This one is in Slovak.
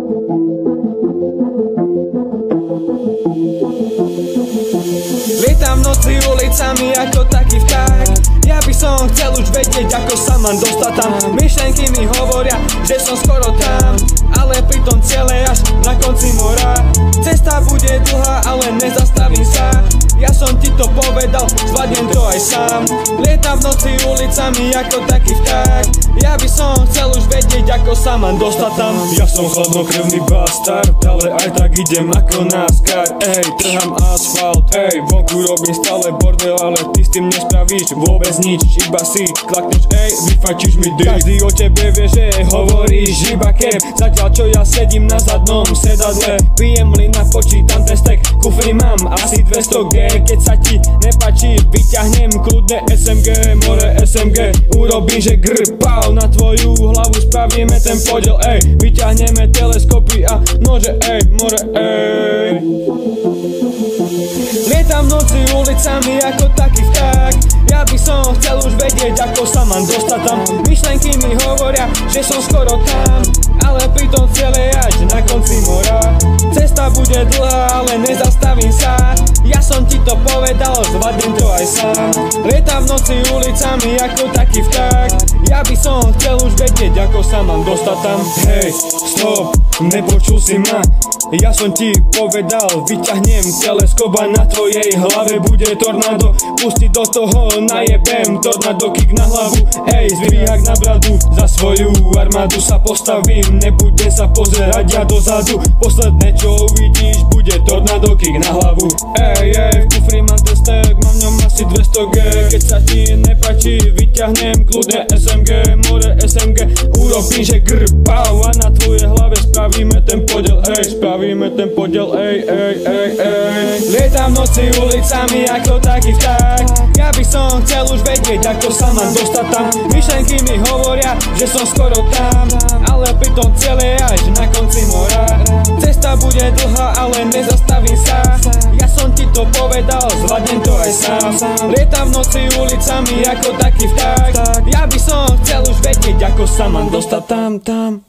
Lietam v noci ulicami ako taký vták. Ja by som chcel už vedieť, ako sa mám dostať tam. Myšlenky mi hovoria, že som skoro tam, ale pritom ciele až na konci mora. Cesta bude dlhá, ale nezastavím sa. Ja som ti to povedal, zvládnem to aj sám. Lietam v noci ulicami ako taký vták. Ja by som chcel už vedieť, ako sa mám dostať tam. Ja som chladnokrvný bastard, ale aj tak idem ako NASCAR. Ej, trhám asfalt, ej, vonku robím stále bordel, ale ty s tým nespravíš vôbec nič. Iba si klakneš, ej, vyfajčíš mi dyk. Každý o tebe vie, že hovoríš iba kep. Zatiaľ čo ja sedím na zadnom sedadle, pijem lina, počítam testek, kufri mám asi 200G. Keď sa ti nepáči, vyťahnem kľudne SMG, more SMG. Urobím, že grpal na tvoju hlavu, spravíme ten podiel, ej. Vyťahneme teleskopy a nože, ej, more, ej. Lietam v noci ulicami ako taký vták. Ja by som chcel už vedieť, ako sa mám dostať tam. Myšlenky mi hovoria, že som skoro tam, ale pritom ciele až na konci mora. Cesta bude dlhá, ale nezastavím sa. Ja som ti to povedal, zvládnem to aj sám. Lietam v noci ulicami ako taký vták. Ja by som chcel už vedieť, ako sa mám dostať tam. Hej, stop, nepočul si ma. Ja som ti povedal, vyťahnem teleskop a na tvojej hlave bude tornádo. Pusti do toho, najebem tornádo kick na hlavu. Ej, zdvíhak na bradu, za svoju armádu sa postavím. Nebudem sa pozerať ja dozadu. Posledné čo uvidíš, bude tornádo kick na hlavu. Ej, v kufri mám testek, mám v ňom asi 200G. Keď sa ti nepáči, vyťahnem kľudne SMG, more SMG. Urobím, že grpau a na tvojej hlave spravíme ten podiel, ej, spravíme ten podiel, ej. Lietam v noci ulicami ako taký vták. Ja by som chcel už vedieť, ako sa mám dostať tam. Myšlenky mi hovoria, že som skoro tam, ale pritom ciele až na konci mora. Cesta bude dlhá, ale nezastavím sa. Ja som ti to povedal, zvládnem to aj sám. Lietam v noci ulicami ako taký vták. Ja by som chcel už vedieť, ako sa mám dostať tam.